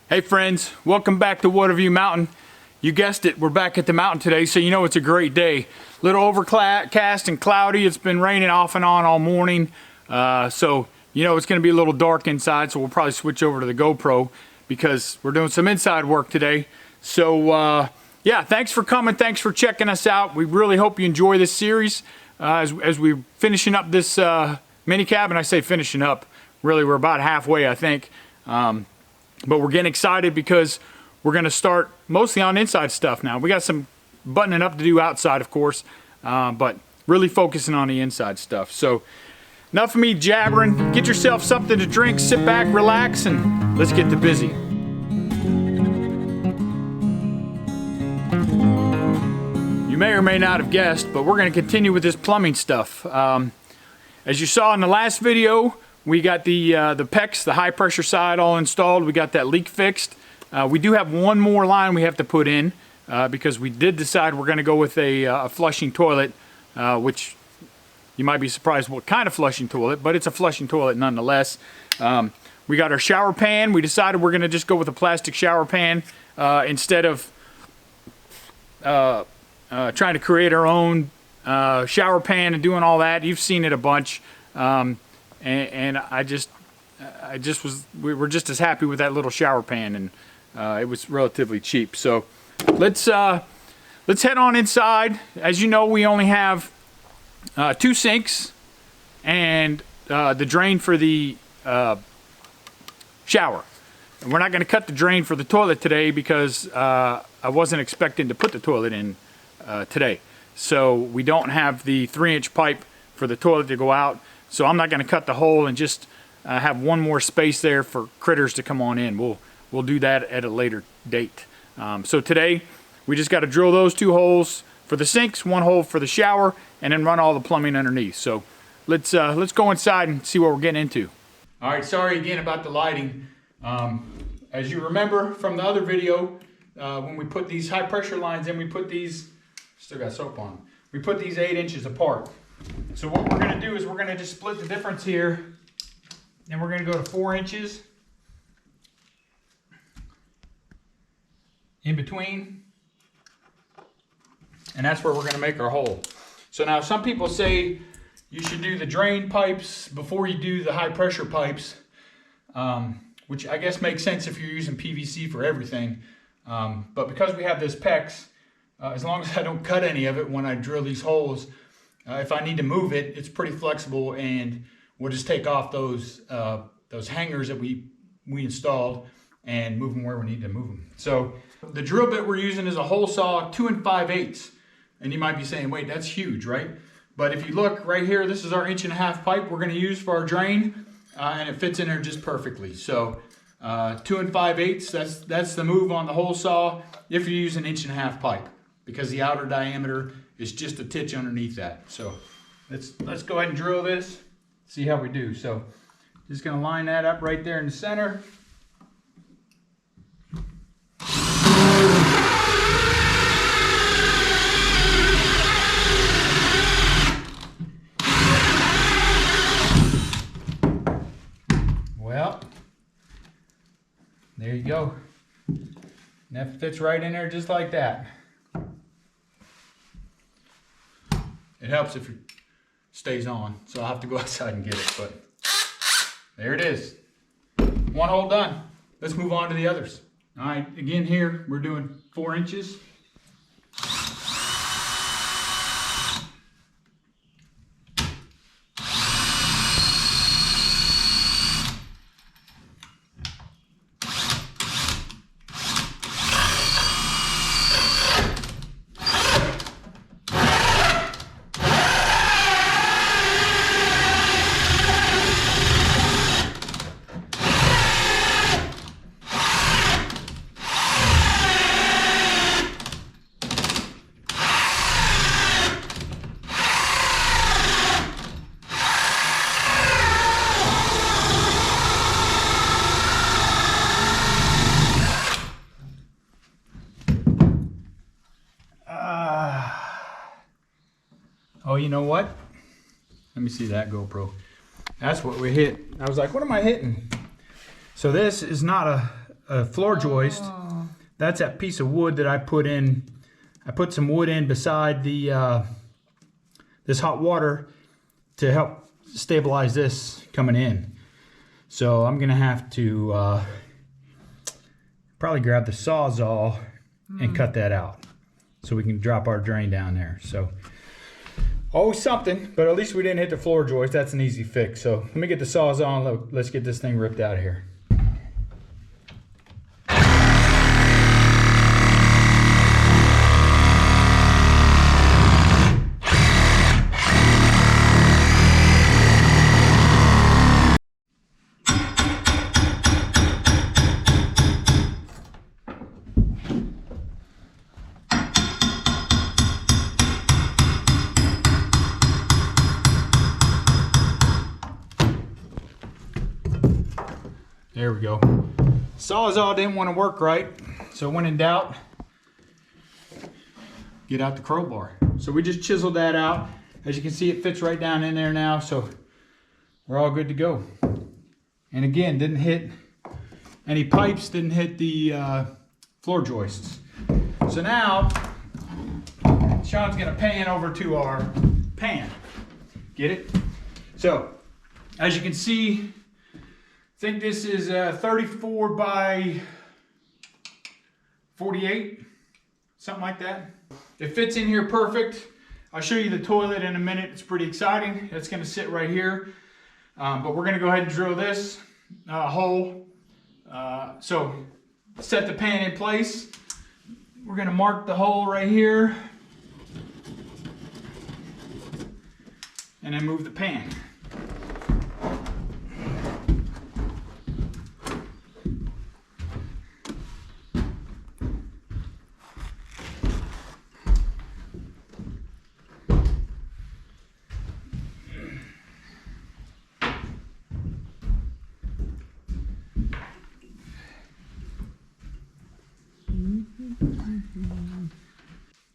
Hey friends, welcome back to Watavue Mountain. You guessed it, we're back at the mountain today, so you know it's a great day. Little overcast and cloudy. It's been raining off and on all morning, so you know it's going to be a little dark inside, so we'll probably switch over to the GoPro because we're doing some inside work today. So yeah, thanks for coming, thanks for checking us out. We really hope you enjoy this series as we're finishing up this mini cabin. I say finishing up, really we're about halfway, I think. But we're getting excited because we're going to start mostly on inside stuff now. We got some buttoning up to do outside, of course, but really focusing on the inside stuff. So enough of me jabbering. Get yourself something to drink, sit back, relax, and let's get to busy. You may or may not have guessed, but we're going to continue with this plumbing stuff. As you saw in the last video, we got the PEX, the high pressure side, all installed. We got that leak fixed. We do have one more line we have to put in because we did decide we're going to go with a flushing toilet, which you might be surprised what kind of flushing toilet, but it's a flushing toilet nonetheless. We got our shower pan. We decided we're going to just go with a plastic shower pan instead of trying to create our own shower pan and doing all that. You've seen it a bunch. And we were just as happy with that little shower pan, and it was relatively cheap. So let's head on inside. As you know, we only have 2 sinks and the drain for the shower. And we're not going to cut the drain for the toilet today because I wasn't expecting to put the toilet in today. So we don't have the 3-inch pipe for the toilet to go out. So I'm not going to cut the hole and just have one more space there for critters to come on in. We'll do that at a later date. So today we just got to drill those 2 holes for the sinks, 1 hole for the shower, and then run all the plumbing underneath. So let's go inside and see what we're getting into. All right, sorry again about the lighting. As you remember from the other video, when we put these high pressure lines in, we put these, still got soap on, we put these 8 inches apart. So what we're going to do is we're going to just split the difference here, and we're going to go to 4 inches in between, and that's where we're going to make our hole. So now some people say you should do the drain pipes before you do the high pressure pipes, which I guess makes sense if you're using PVC for everything, but because we have this PEX, as long as I don't cut any of it when I drill these holes, if I need to move it, it's pretty flexible, and we'll just take off those hangers that we installed and move them where we need to move them. So the drill bit we're using is a hole saw 2 5/8, and you might be saying, wait, that's huge, right? But if you look right here, this is our 1.5 inch pipe we're going to use for our drain, and it fits in there just perfectly. So 2 5/8, that's the move on the hole saw if you use an 1.5 inch pipe, because the outer diameter is just a titch underneath that. So let's go ahead and drill this, see how we do. So just gonna line that up right there in the center. Well, there you go. And that fits right in there just like that. It helps if it stays on, so I'll have to go outside and get it, but there it is. 1 hole done. Let's move on to the others. All right, again here, we're doing 4 inches. Oh, you know what? Let me see that GoPro. That's what we hit. I was like, what am I hitting? So this is not floor joist. That's that piece of wood that I put in. I put some wood in beside the this hot water to help stabilize this coming in. So I'm gonna have to probably grab the Sawzall and cut that out so we can drop our drain down there. So always something, but at least we didn't hit the floor joist. That's an easy fix. So let me get the Sawzall and let's get this thing ripped out of here. There we go. Sawzall didn't want to work right, so when in doubt, get out the crowbar. So we just chiseled that out. As you can see, it fits right down in there now, so we're all good to go. And again, didn't hit any pipes, didn't hit the floor joists. So now, Sean's gonna pan over to our pan. Get it? So, as you can see, I think this is 34 by 48, something like that. It fits in here perfect. I'll show you the toilet in a minute. It's pretty exciting. It's gonna sit right here. But we're gonna go ahead and drill this hole. So set the pan in place. We're gonna mark the hole right here. And then move the pan.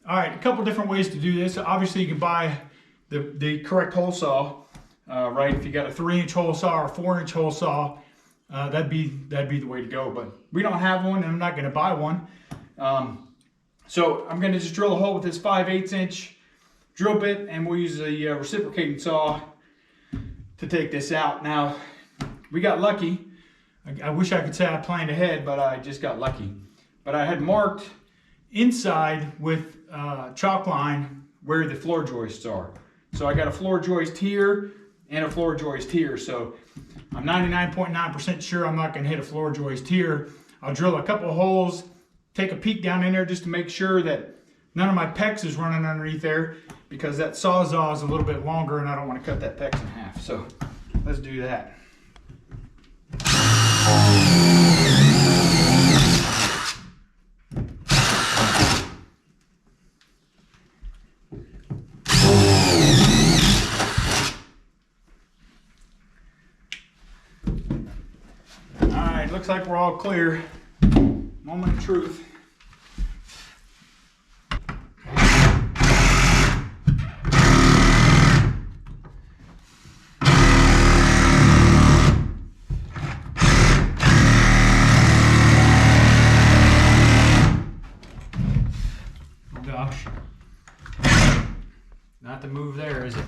All right, a couple different ways to do this. Obviously, you can buy the correct hole saw, right? If you got a 3-inch hole saw or a 4-inch hole saw, that'd be the way to go. But we don't have one, and I'm not going to buy one. So I'm going to just drill a hole with this 5/8" drill bit, and we'll use a reciprocating saw to take this out. Now, we got lucky. I wish I could say I planned ahead, but I just got lucky. But I had marked inside with chalk line where the floor joists are. So I got a floor joist here and a floor joist here. So I'm 99.9% sure I'm not gonna hit a floor joist here. I'll drill a couple of holes, take a peek down in there just to make sure that none of my pecs is running underneath there, because that Sawzall is a little bit longer and I don't want to cut that pecs in half. So let's do that. Looks like we're all clear. Moment of truth. Oh gosh. Not the move there, is it?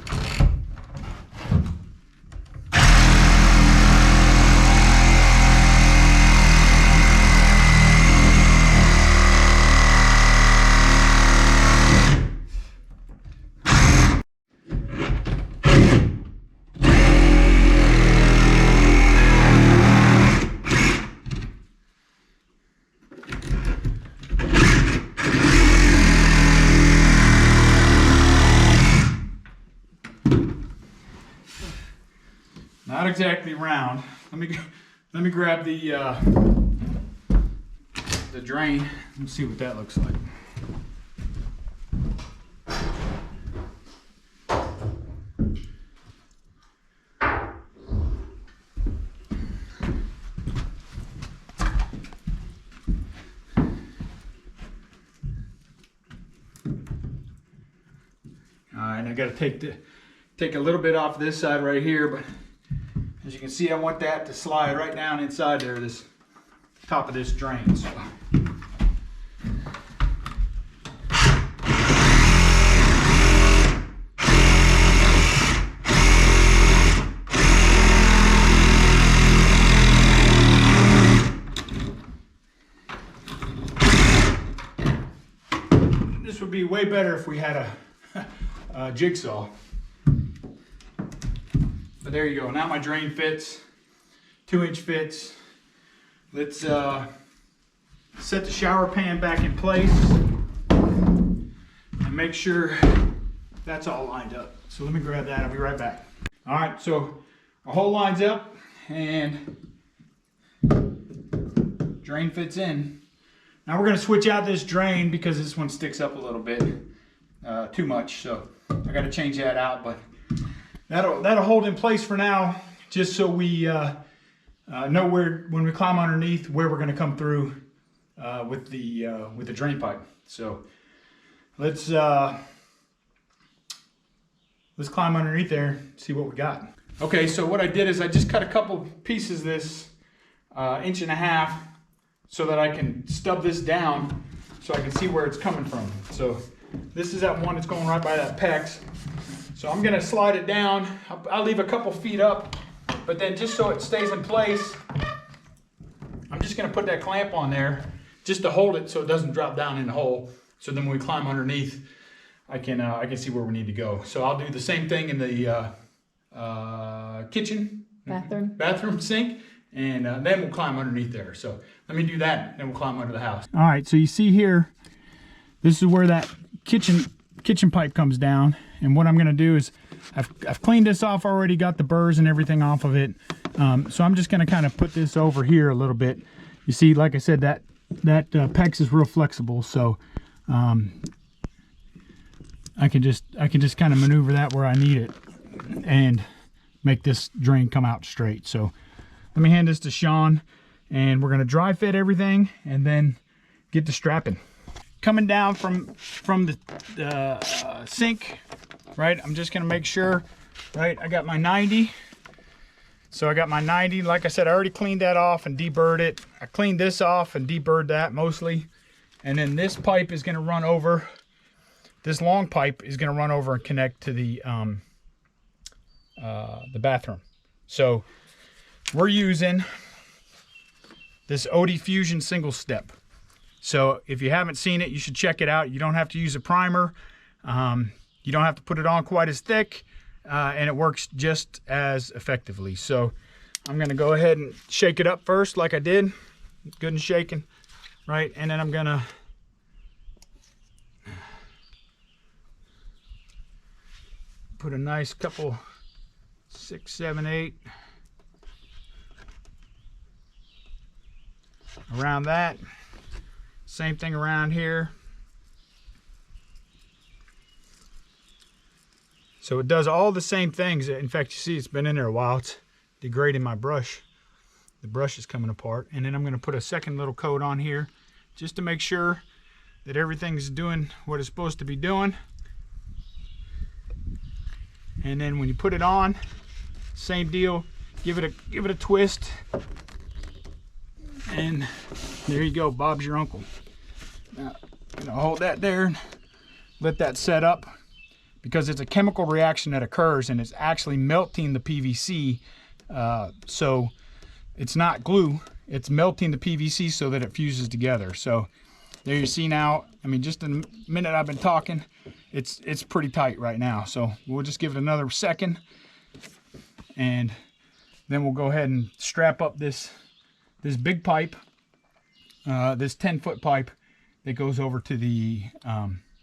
Not exactly round. Let me grab the drain and see what that looks like. Alright, and I gotta take a little bit off this side right here, but as you can see, I want that to slide right down inside there, this top of this drain. So. This would be way better if we had a jigsaw. But there you go. Now my drain fits, 2-inch fits. Let's set the shower pan back in place and make sure that's all lined up. So let me grab that. I'll be right back. All right, so our hole lines up and drain fits in. Now we're going to switch out this drain because this one sticks up a little bit too much. So I got to change that out, but that'll hold in place for now, just so we know where, when we climb underneath, where we're going to come through with the drain pipe. So let's climb underneath there and see what we got. Okay, so what I did is I just cut a couple pieces of this 1.5 inches so that I can stub this down so I can see where it's coming from. So this is that one that's going right by that PEX. So I'm gonna slide it down. I'll leave a couple feet up, but then just so it stays in place, I'm just gonna put that clamp on there just to hold it so it doesn't drop down in the hole. So then when we climb underneath, I can see where we need to go. So I'll do the same thing in the kitchen, bathroom sink, and then we'll climb underneath there. So let me do that, then we'll climb under the house. All right, so you see here, this is where that kitchen pipe comes down. And what I'm gonna do is, I've cleaned this off already, got the burrs and everything off of it. So I'm just gonna kind of put this over here a little bit. You see, like I said, that PEX is real flexible, so I can just kind of maneuver that where I need it and make this drain come out straight. So let me hand this to Sean, and we're gonna dry fit everything and then get the strapping. Coming down from the sink, right? I'm just gonna make sure, right? I got my 90. So I got my 90. Like I said, I already cleaned that off and deburred it. I cleaned this off and deburred that mostly. And then this pipe is gonna run over. This long pipe is gonna run over and connect to the bathroom. So we're using this OD Fusion single step. So if you haven't seen it, you should check it out. You don't have to use a primer. You don't have to put it on quite as thick, and it works just as effectively. So I'm gonna go ahead and shake it up first like I did. Good and shaking, right? And then I'm gonna put a nice couple, 6, 7, 8 around that. Same thing around here. So it does all the same things. In fact, you see it's been in there a while. It's degrading my brush. The brush is coming apart. And then I'm gonna put a second little coat on here just to make sure that everything's doing what it's supposed to be doing. And then when you put it on, same deal, give it a twist. And there you go, Bob's your uncle. Now, I'm gonna hold that there and let that set up, because it's a chemical reaction that occurs and it's actually melting the PVC. So it's not glue, it's melting the PVC so that it fuses together. So there you see now, I mean, just in a minute I've been talking, it's pretty tight right now. So we'll just give it another second, and then we'll go ahead and strap up this big pipe, this 10-foot pipe that goes over to the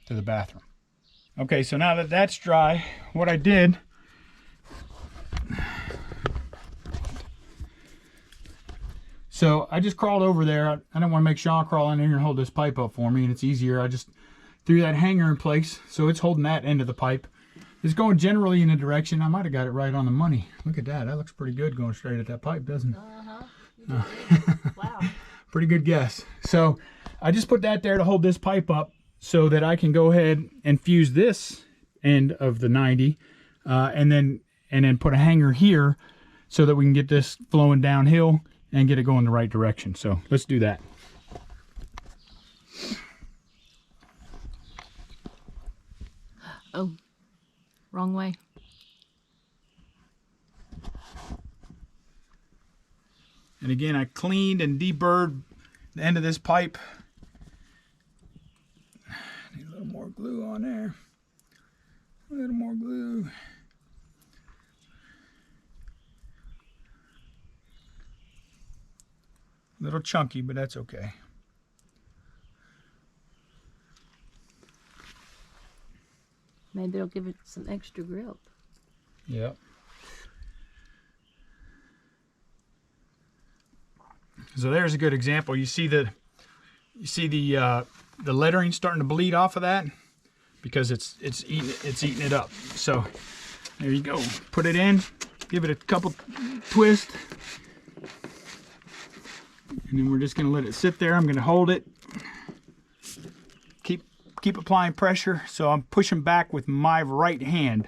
bathroom. Okay, so now that that's dry, what I did, so I just crawled over there. I don't want to make Sean crawl in here and hold this pipe up for me, and it's easier. I just threw that hanger in place, so it's holding that end of the pipe. It's going generally in a direction. I might have got it right on the money. Look at that. That looks pretty good going straight at that pipe, doesn't it? Wow. Pretty good guess. So I just put that there to hold this pipe up so that I can go ahead and fuse this end of the 90, and then put a hanger here so that we can get this flowing downhill and get it going the right direction. So let's do that. Oh, wrong way. And again, I cleaned and deburred the end of this pipe. Need a little more glue on there. A little more glue. A little chunky, but that's okay. Maybe it'll give it some extra grip. Yep. So there's a good example. You see the lettering starting to bleed off of that because it's eating it up. So there you go. Put it in, give it a couple twists, and then we're just going to let it sit there. I'm going to hold it. Keep applying pressure. So I'm pushing back with my right hand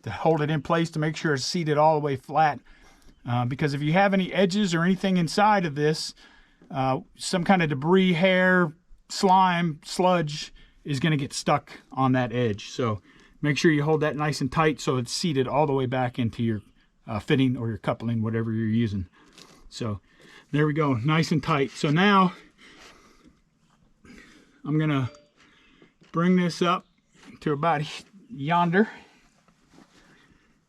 to hold it in place to make sure it's seated all the way flat. Because if you have any edges or anything inside of this, some kind of debris, hair, slime, sludge is going to get stuck on that edge. So make sure you hold that nice and tight so it's seated all the way back into your fitting or your coupling, whatever you're using. So there we go, nice and tight. So now I'm going to bring this up to about yonder.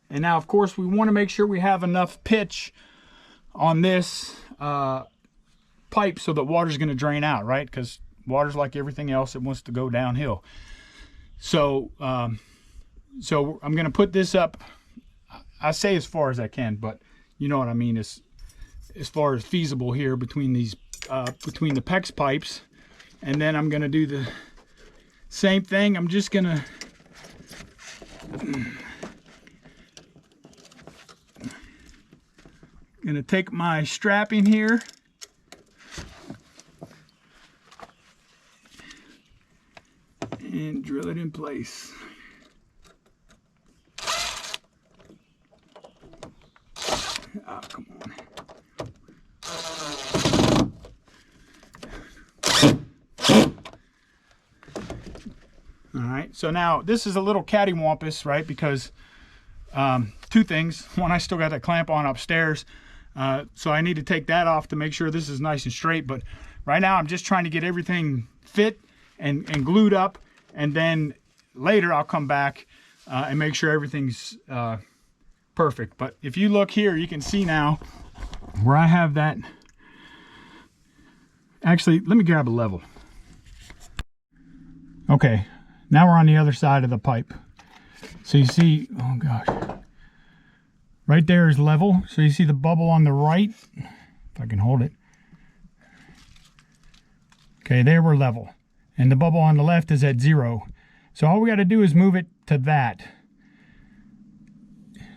And now, of course, we want to make sure we have enough pitch on this pipe so that water's going to drain out, right? Because water's like everything else, it wants to go downhill. So, so I'm going to put this up. I say as far as I can, but you know what I mean. As far as feasible here between these between the PEX pipes, and then I'm going to do the same thing. I'm just going to take my strapping here and drill it in place. Oh, come on. All right, so now this is a little cattywampus, right? Because two things. One, I still got that clamp on upstairs. So I need to take that off to make sure this is nice and straight. But right now I'm just trying to get everything fit and glued up. And then later I'll come back and make sure everything's perfect. But if you look here, you can see now where I have that. Actually, let me grab a level. Okay, now we're on the other side of the pipe. So you see, oh gosh. Right there is level, so you see the bubble on the right, if I can hold it. Okay, there we're level. And the bubble on the left is at 0. So all we got to do is move it to that.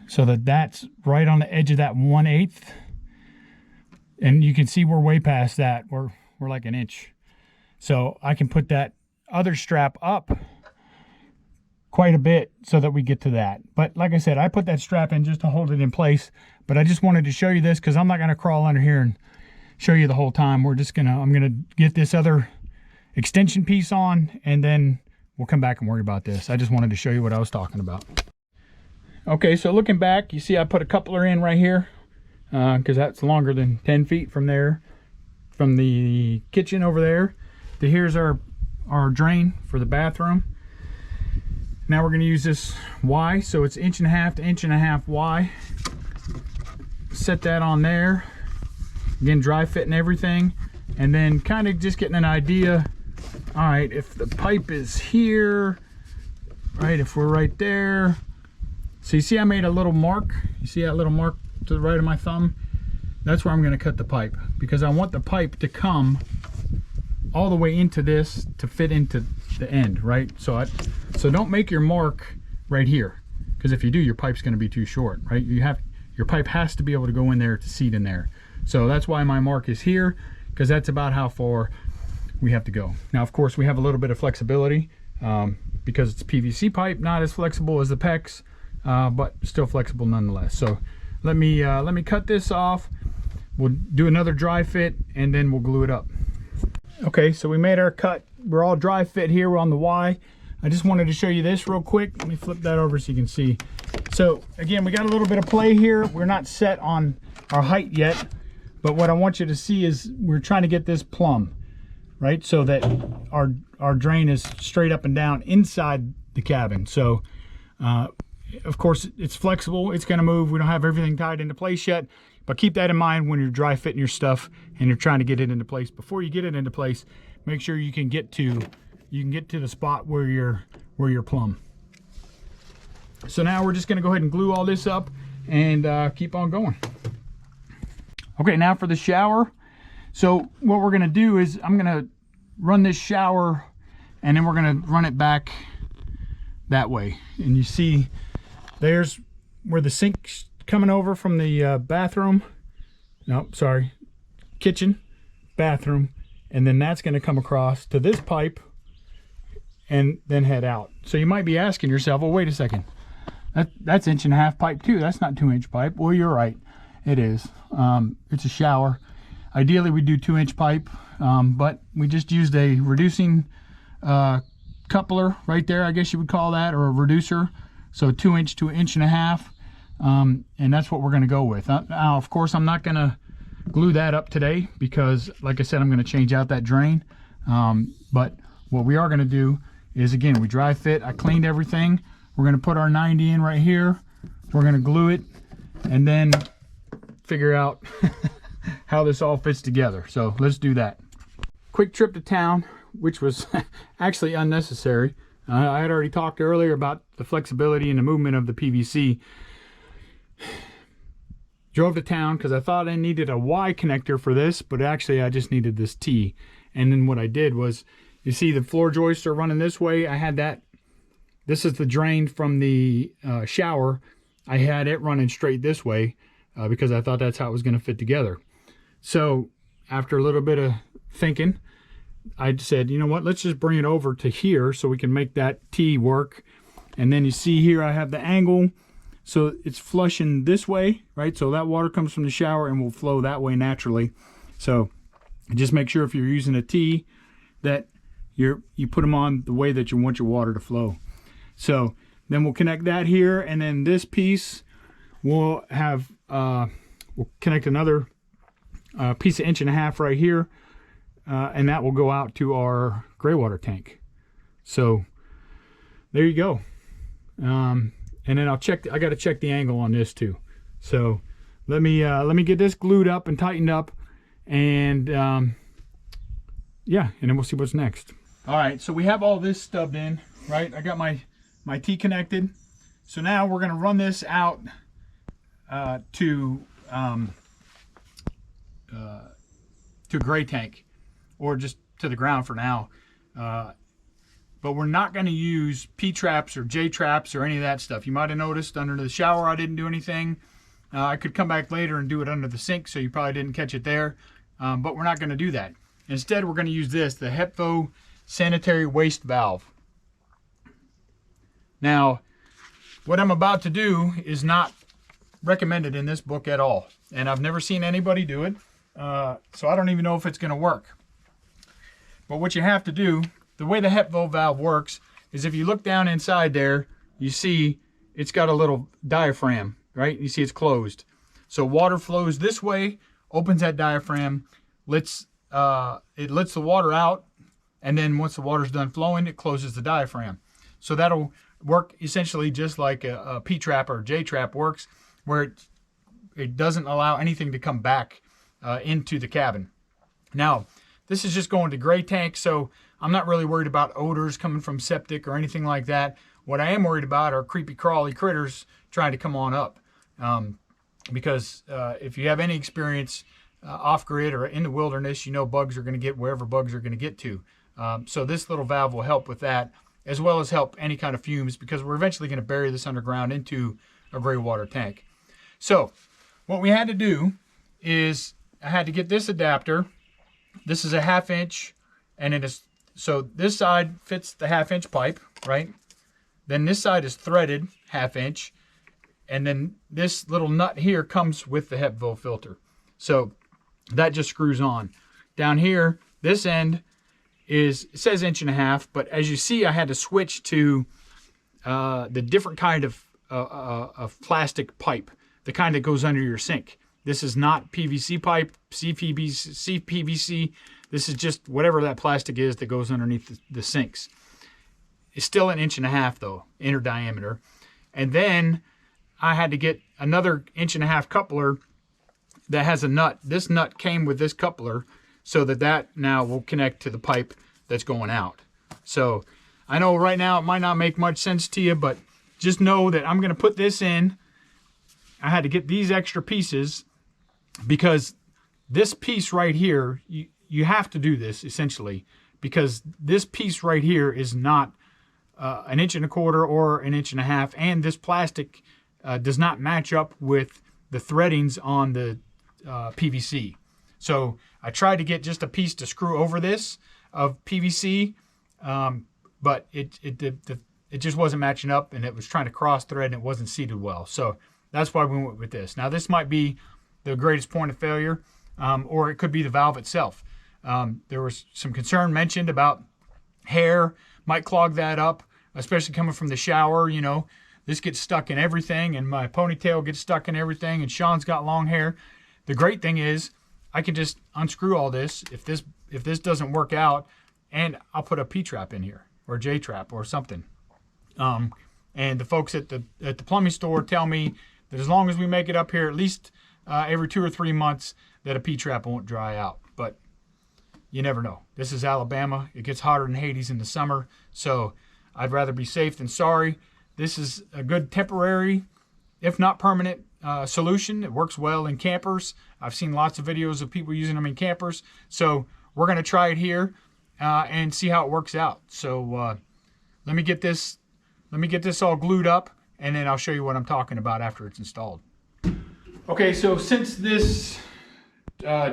So that that's right on the edge of that 1/8. And you can see we're way past that. We're like an inch. So I can put that other strap up quite a bit so that we get to that. But like I said, I put that strap in just to hold it in place, but I just wanted to show you this because I'm not going to crawl under here and show you the whole time. I'm going to get this other extension piece on, and then we'll come back and worry about this. I just wanted to show you what I was talking about. Okay, so looking back, you see I put a coupler in right here because that's longer than 10 feet from there, from the kitchen over there to here's our drain for the bathroom. Now we're going to use this Y, so it's 1.5 to 1.5 inches Y. Set that on there. Again, dry fitting everything, and then kind of just getting an idea. All right, if the pipe is here, right, if we're right there. So you see I made a little mark. You see that little mark to the right of my thumb? That's where I'm going to cut the pipe, because I want the pipe to come all the way into this to fit into the end, right? So don't make your mark right here, because if you do, your pipe's going to be too short, right? Your pipe has to be able to go in there to seat in there. So that's why my mark is here, because that's about how far we have to go. Now, of course, we have a little bit of flexibility because it's PVC pipe, not as flexible as the PEX, but still flexible nonetheless. So let me cut this off. we'll do another dry fit and then we'll glue it up. Okay, so we made our cut. We're all dry fit here. We're on the Y. I just wanted to show you this real quick. Let me flip that over so you can see. So again, we got a little bit of play here. We're not set on our height yet, but what I want you to see is we're trying to get this plumb, right? So that our drain is straight up and down inside the cabin. So of course it's flexible, it's gonna move. We don't have everything tied into place yet, but keep that in mind when you're dry fitting your stuff and you're trying to get it into place. Before you get it into place, make sure you can get to the spot where you're plumb. So now we're just gonna go ahead and glue all this up and keep on going. Okay, now for the shower. So what we're gonna do is I'm gonna run this shower and then we're gonna run it back that way. And you see there's where the sink's coming over from the bathroom. No, sorry, kitchen, bathroom. And then that's gonna come across to this pipe and then head out. So you might be asking yourself, well, wait a second. That's 1.5" pipe too. That's not 2-inch pipe. Well, you're right. It is. It's a shower. Ideally, we do 2-inch pipe, but we just used a reducing coupler right there, I guess you would call that, or a reducer. So 2-inch to 1.5", and that's what we're going to go with. Now, of course, I'm not going to glue that up today because, like I said, I'm going to change out that drain. But what we are going to do is, again, we dry fit. I cleaned everything. We're going to put our 90 in right here. We're going to glue it and then figure out how this all fits together. So let's do that. Quick trip to town, which was actually unnecessary. I had already talked earlier about the flexibility and the movement of the PVC. Drove to town because I thought I needed a Y connector for this, but actually I just needed this T. And then what I did was, you see the floor joists are running this way. I had that. This is the drain from the shower. I had it running straight this way because I thought that's how it was going to fit together. So after a little bit of thinking, I said, you know what, let's just bring it over to here so we can make that T work. And then you see here I have the angle, so it's flushing this way, right? So that water comes from the shower and will flow that way naturally. So just make sure if you're using a T that you put them on the way that you want your water to flow. So then we'll connect that here, and then this piece we'll have we'll connect another piece of 1.5" right here, and that will go out to our gray water tank. So there you go. And then I'll check. I got to check the angle on this too. So let me get this glued up and tightened up, and yeah, and then we'll see what's next. All right, so we have all this stubbed in, right? I got my T connected. So now we're gonna run this out to a gray tank, or just to the ground for now. But we're not gonna use P-traps or J-traps or any of that stuff. You might have noticed under the shower I didn't do anything. I could come back later and do it under the sink, so you probably didn't catch it there. But we're not gonna do that. Instead, we're gonna use this, the HEPFO sanitary waste valve. Now, what I'm about to do is not recommended in this book at all, and I've never seen anybody do it, so I don't even know if it's going to work. But what you have to do, the way the HEPFO valve works, is if you look down inside there, you see it's got a little diaphragm, right? You see it's closed. So water flows this way, opens that diaphragm, it lets the water out, and then once the water's done flowing, it closes the diaphragm. So that'll work essentially just like a P-trap or J-trap works, where it doesn't allow anything to come back into the cabin. Now, this is just going to gray tank, so I'm not really worried about odors coming from septic or anything like that. What I am worried about are creepy crawly critters trying to come on up. Because if you have any experience off-grid or in the wilderness, you know bugs are going to get wherever bugs are going to get to. So this little valve will help with that, as well as help any kind of fumes, because we're eventually going to bury this underground into a gray water tank. So what we had to do is I had to get this adapter. This is a 1/2 inch, and it is, so this side fits the 1/2 inch pipe, right? Then this side is threaded 1/2 inch, and then this little nut here comes with the HEPFO filter. So that just screws on. Down here, this end it says 1.5 inches, but as you see, I had to switch to the different kind of plastic pipe, the kind that goes under your sink. This is not PVC pipe, CPVC. This is just whatever that plastic is that goes underneath the sinks. It's still 1.5 inches though, inner diameter. And then I had to get another 1.5 inch coupler that has a nut. This nut came with this coupler so that now will connect to the pipe that's going out. So I know right now it might not make much sense to you, but just know that I'm going to put this in. I had to get these extra pieces because this piece right here, you have to do this essentially, because this piece right here is not 1.25 inches or 1.5 inches, and this plastic does not match up with the threadings on the PVC. So I tried to get just a piece to screw over this of PVC, but it just wasn't matching up, and it was trying to cross thread and it wasn't seated well. So that's why we went with this. Now this might be the greatest point of failure, or it could be the valve itself. There was some concern mentioned about hair might clog that up, especially coming from the shower. You know, this gets stuck in everything, and my ponytail gets stuck in everything, and Sean's got long hair. The great thing is I can just unscrew all this if this doesn't work out, and I'll put a P-trap in here or J-trap or something. And the folks at the plumbing store tell me that as long as we make it up here at least every 2 or 3 months, that a P-trap won't dry out. But you never know. This is Alabama. It gets hotter than Hades in the summer, so I'd rather be safe than sorry. This is a good temporary, if not permanent, solution. It works well in campers. I've seen lots of videos of people using them in campers, so we're going to try it here and see how it works out. So let me get this all glued up, and then I'll show you what I'm talking about after it's installed. Okay, so since this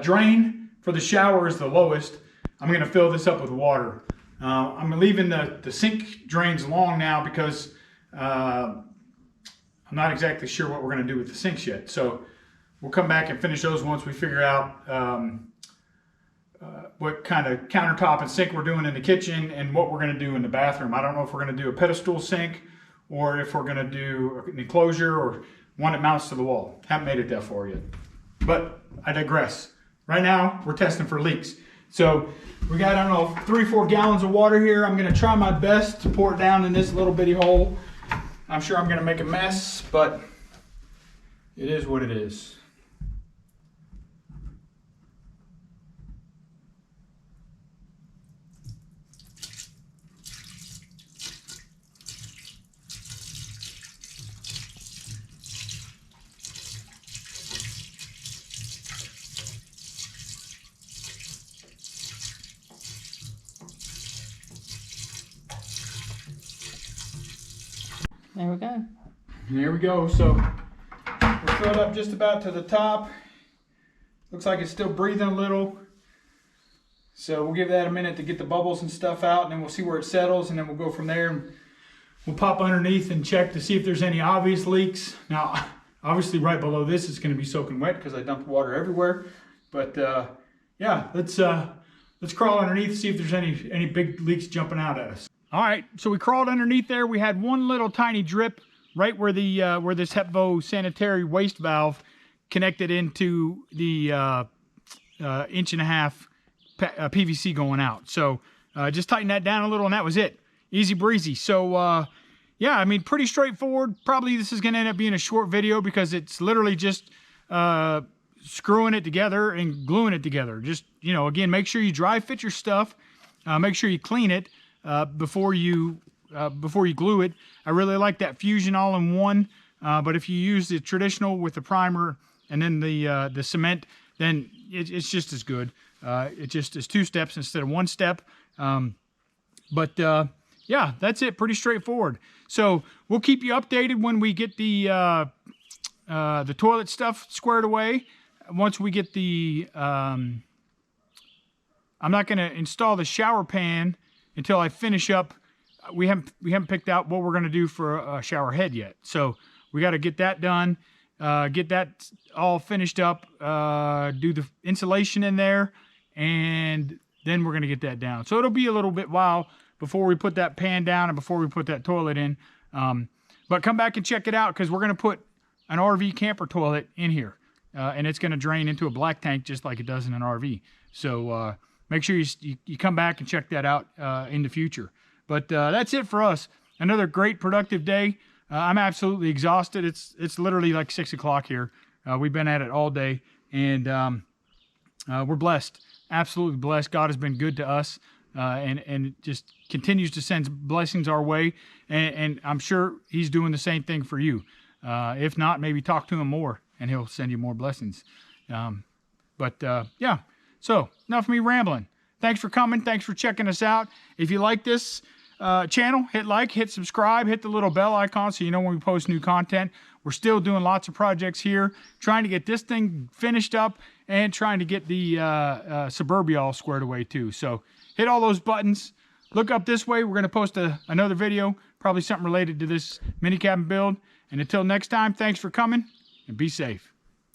drain for the shower is the lowest, I'm going to fill this up with water. I'm leaving the sink drains long now because I'm not exactly sure what we're going to do with the sinks yet. So we'll come back and finish those once we figure out what kind of countertop and sink we're doing in the kitchen and what we're going to do in the bathroom. I don't know if we're going to do a pedestal sink or if we're going to do an enclosure or one that mounts to the wall. Haven't made it that far yet. But I digress. Right now, we're testing for leaks. So we got, I don't know, 3 or 4 gallons of water here. I'm going to try my best to pour it down in this little bitty hole. I'm sure I'm going to make a mess, but it is what it is. There we go. There we go. So we're filled up just about to the top. Looks like it's still breathing a little. So we'll give that a minute to get the bubbles and stuff out, and then we'll see where it settles, and then we'll go from there. And we'll pop underneath and check to see if there's any obvious leaks. Now, obviously right below this is going to be soaking wet because I dumped water everywhere. But yeah, let's crawl underneath, see if there's any big leaks jumping out at us. All right, so we crawled underneath there. We had one little tiny drip right where the where this HEPVO sanitary waste valve connected into the 1.5 inch PVC going out. So just tighten that down a little, and that was it. Easy breezy. So yeah, I mean, pretty straightforward. Probably this is going to end up being a short video because it's literally just screwing it together and gluing it together. Just, you know, again, make sure you dry fit your stuff. Make sure you clean it before you glue it. I really like that fusion all-in-one, but if you use the traditional with the primer and then the cement, then it's just as good. It just is 2 steps instead of 1 step. But yeah, that's it. Pretty straightforward. So we'll keep you updated when we get the toilet stuff squared away. Once we get the I'm not going to install the shower pan until I finish up. We haven't picked out what we're going to do for a shower head yet, so we got to get that done. get that all finished up, do the insulation in there, and then we're going to get that down. So it'll be a little bit while before we put that pan down and before we put that toilet in. But come back and check it out, because we're going to put an RV camper toilet in here. And it's going to drain into a black tank just like it does in an RV. So make sure you come back and check that out in the future. But that's it for us. Another great productive day. I'm absolutely exhausted. It's literally like 6 o'clock here. We've been at it all day, and we're blessed. Absolutely blessed. God has been good to us, and just continues to send blessings our way. And I'm sure he's doing the same thing for you. If not, maybe talk to him more, and he'll send you more blessings. Yeah, so enough of me rambling. Thanks for coming. Thanks for checking us out. If you like this channel, hit like, hit subscribe, hit the little bell icon so you know when we post new content. We're still doing lots of projects here, trying to get this thing finished up and trying to get the Suburbia all squared away too. So hit all those buttons. Look up this way. We're going to post another video, probably something related to this mini cabin build. And until next time, thanks for coming, and be safe.